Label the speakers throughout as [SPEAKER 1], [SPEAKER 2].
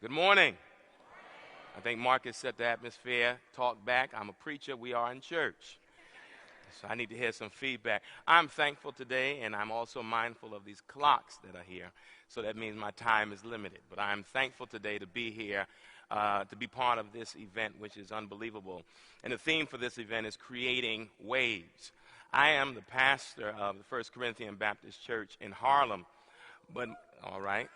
[SPEAKER 1] Good morning. I think Marcus set the atmosphere. Talk back. I'm a preacher. We are in church. So I need to hear some feedback. I'm thankful today, and I'm also mindful of these clocks that are here. So that means my time is limited. But I'm thankful today to be here, to be part of this event, which is unbelievable. And the theme for this event is creating waves. I am the pastor of the First Corinthian Baptist Church in Harlem. All right.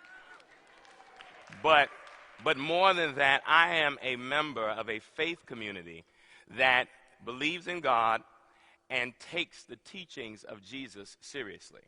[SPEAKER 1] But more than that, I am a member of a faith community that believes in God and takes the teachings of Jesus seriously.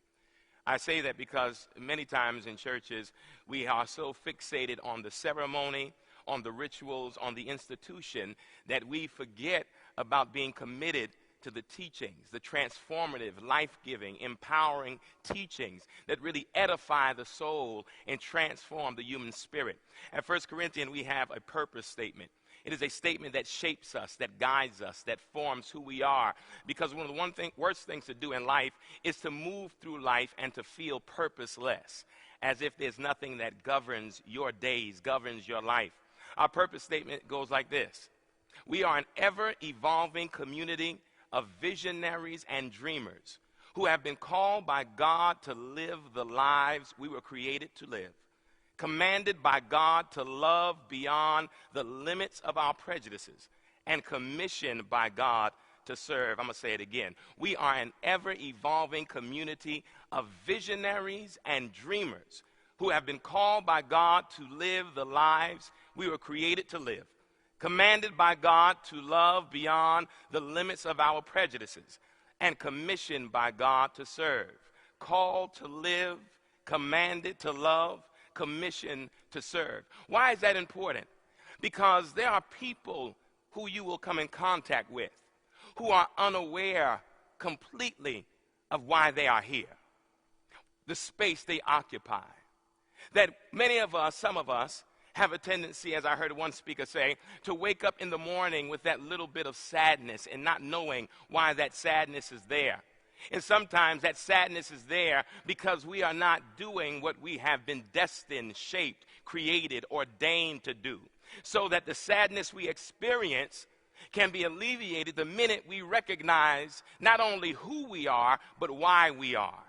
[SPEAKER 1] I say that because many times in churches, we are so fixated on the ceremony, on the rituals, on the institution, that we forget about being committed to the teachings, the transformative, life-giving, empowering teachings that really edify the soul and transform the human spirit. At 1 Corinthians, we have a purpose statement. It is a statement that shapes us, that guides us, that forms who we are. Because one of the worst things to do in life is to move through life and to feel purposeless, as if there's nothing that governs your days, governs your life. Our purpose statement goes like this: we are an ever-evolving community of visionaries and dreamers who have been called by God to live the lives we were created to live, commanded by God to love beyond the limits of our prejudices, and commissioned by God to serve. I'm going to say it again. We are an ever-evolving community of visionaries and dreamers who have been called by God to live the lives we were created to live, commanded by God to love beyond the limits of our prejudices, and commissioned by God to serve. Called to live, commanded to love, commissioned to serve. Why is that important? Because there are people who you will come in contact with who are unaware completely of why they are here, the space they occupy. That many of us, some of us, have a tendency, as I heard one speaker say, to wake up in the morning with that little bit of sadness and not knowing why that sadness is there. And sometimes that sadness is there because we are not doing what we have been destined, shaped, created, ordained to do. So that the sadness we experience can be alleviated the minute we recognize not only who we are, but why we are.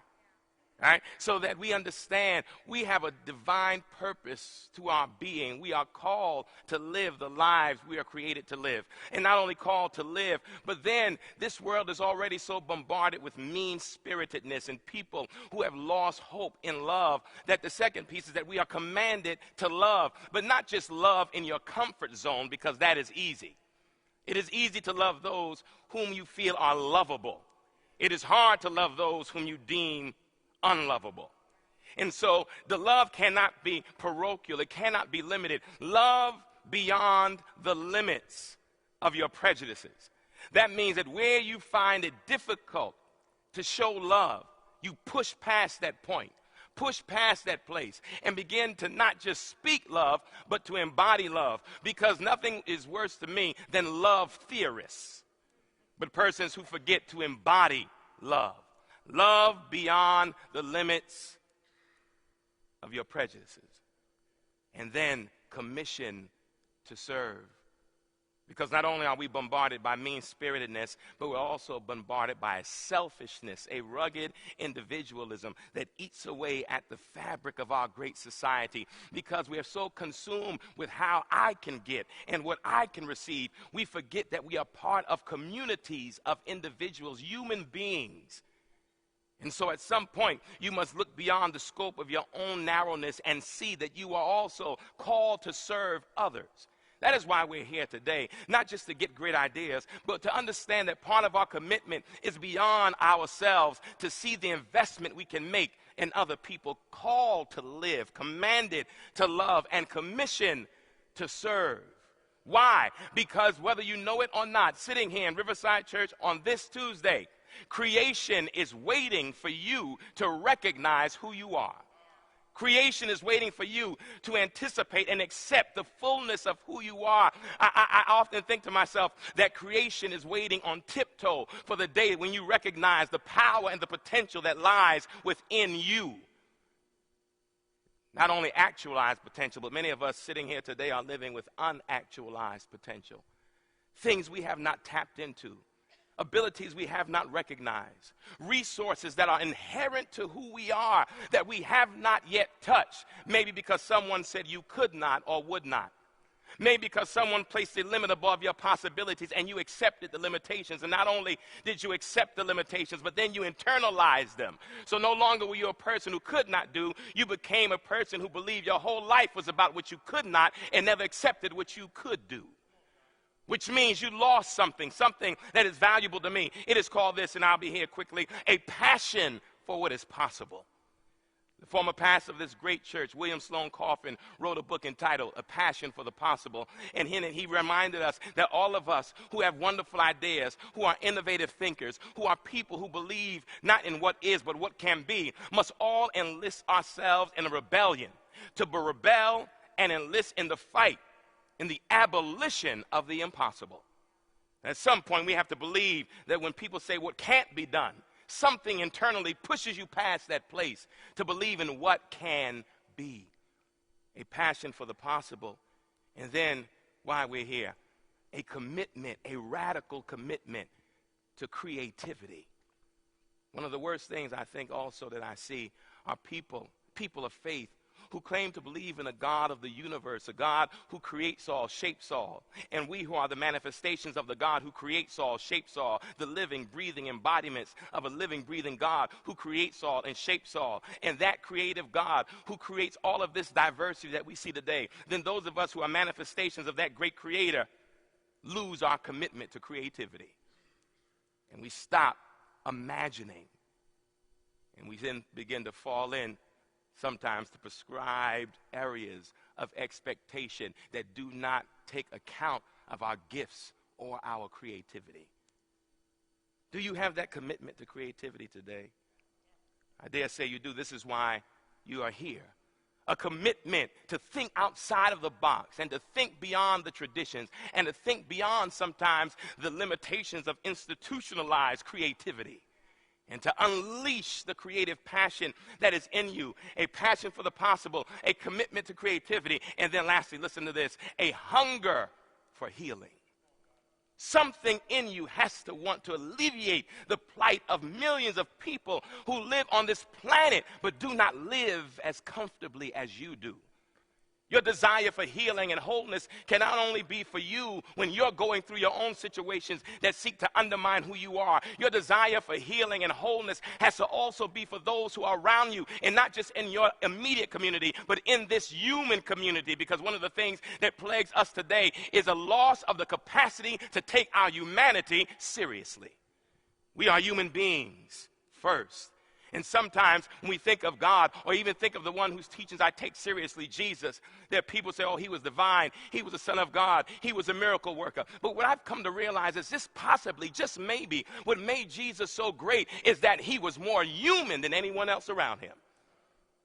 [SPEAKER 1] Right? So that we understand we have a divine purpose to our being. We are called to live the lives we are created to live. And not only called to live, but then this world is already so bombarded with mean-spiritedness and people who have lost hope in love, that the second piece is that we are commanded to love, but not just love in your comfort zone, because that is easy. It is easy to love those whom you feel are lovable. It is hard to love those whom you deem unlovable. And so the love cannot be parochial. It cannot be limited. Love beyond the limits of your prejudices. That means that where you find it difficult to show love, you push past that point, push past that place, and begin to not just speak love, but to embody love. Because nothing is worse to me than love theorists, but persons who forget to embody love. Love beyond the limits of your prejudices. And then commission to serve. Because not only are we bombarded by mean-spiritedness, but we're also bombarded by a selfishness, a rugged individualism that eats away at the fabric of our great society. Because we are so consumed with how I can get and what I can receive, we forget that we are part of communities of individuals, human beings. And so at some point, you must look beyond the scope of your own narrowness and see that you are also called to serve others. That is why we're here today, not just to get great ideas, but to understand that part of our commitment is beyond ourselves, to see the investment we can make in other people, called to live, commanded to love, and commissioned to serve. Why? Because whether you know it or not, sitting here in Riverside Church on this Tuesday, creation is waiting for you to recognize who you are. Creation is waiting for you to anticipate and accept the fullness of who you are. I often think to myself that creation is waiting on tiptoe for the day when you recognize the power and the potential that lies within you. Not only actualized potential, but many of us sitting here today are living with unactualized potential. Things we have not tapped into, abilities we have not recognized, resources that are inherent to who we are that we have not yet touched. Maybe because someone said you could not or would not. Maybe because someone placed a limit above your possibilities and you accepted the limitations. And not only did you accept the limitations, but then you internalized them. So no longer were you a person who could not do. You became a person who believed your whole life was about what you could not and never accepted what you could do. Which means you lost something that is valuable to me. It is called this, and I'll be here quickly, a passion for what is possible. The former pastor of this great church, William Sloane Coffin, wrote a book entitled A Passion for the Possible. And in it, he reminded us that all of us who have wonderful ideas, who are innovative thinkers, who are people who believe not in what is but what can be, must all enlist ourselves in a rebellion, to rebel and enlist in the fight, in the abolition of the impossible. At some point, we have to believe that when people say what can't be done, something internally pushes you past that place to believe in what can be. A passion for the possible. And then, why we're here, a commitment, a radical commitment to creativity. One of the worst things I think also that I see are people of faith who claim to believe in a God of the universe, a God who creates all, shapes all. And we who are the manifestations of the God who creates all, shapes all, the living, breathing embodiments of a living, breathing God who creates all and shapes all. And that creative God who creates all of this diversity that we see today, then those of us who are manifestations of that great creator lose our commitment to creativity. And we stop imagining. And we then begin to fall in sometimes to prescribed areas of expectation that do not take account of our gifts or our creativity. Do you have that commitment to creativity today? I dare say you do. This is why you are here. A commitment to think outside of the box and to think beyond the traditions and to think beyond sometimes the limitations of institutionalized creativity. And to unleash the creative passion that is in you, a passion for the possible, a commitment to creativity, and then lastly, listen to this, a hunger for healing. Something in you has to want to alleviate the plight of millions of people who live on this planet but do not live as comfortably as you do. Your desire for healing and wholeness can not only be for you when you're going through your own situations that seek to undermine who you are. Your desire for healing and wholeness has to also be for those who are around you, and not just in your immediate community, but in this human community. Because one of the things that plagues us today is a loss of the capacity to take our humanity seriously. We are human beings first. And sometimes when we think of God, or even think of the one whose teachings I take seriously, Jesus, there are people say, oh, he was divine, he was the Son of God, he was a miracle worker. But what I've come to realize is this possibly, just maybe, what made Jesus so great is that he was more human than anyone else around him.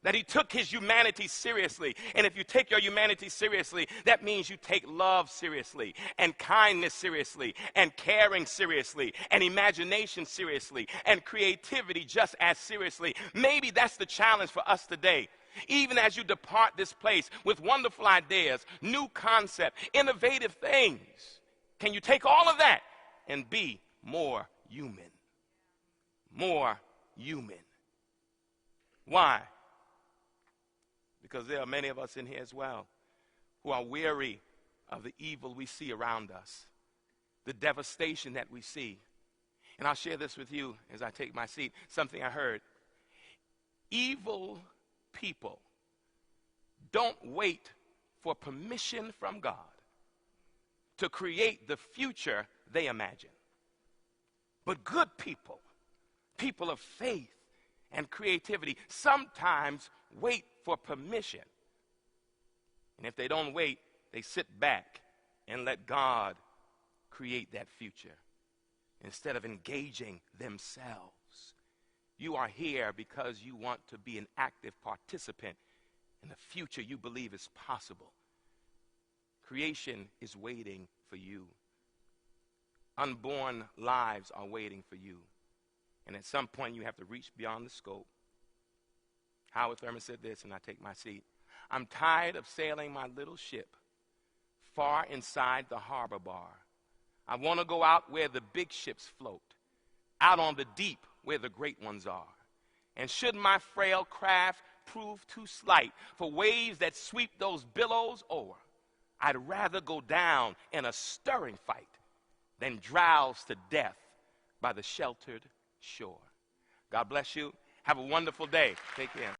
[SPEAKER 1] That he took his humanity seriously. And if you take your humanity seriously, that means you take love seriously, and kindness seriously, and caring seriously, and imagination seriously, and creativity just as seriously. Maybe that's the challenge for us today. Even as you depart this place with wonderful ideas, new concepts, innovative things, can you take all of that and be more human? More human. Why? Because there are many of us in here as well who are weary of the evil we see around us, the devastation that we see. And I'll share this with you as I take my seat, something I heard. Evil people don't wait for permission from God to create the future they imagine. But good people, people of faith and creativity, sometimes wait for permission. And if they don't wait, they sit back and let God create that future instead of engaging themselves. You are here because you want to be an active participant in the future you believe is possible. Creation is waiting for you. Unborn lives are waiting for you. And at some point you have to reach beyond the scope. Howard Thurman said this, and I take my seat. I'm tired of sailing my little ship far inside the harbor bar. I want to go out where the big ships float, out on the deep where the great ones are. And should my frail craft prove too slight for waves that sweep those billows o'er, I'd rather go down in a stirring fight than drowse to death by the sheltered shore. God bless you. Have a wonderful day. Take care.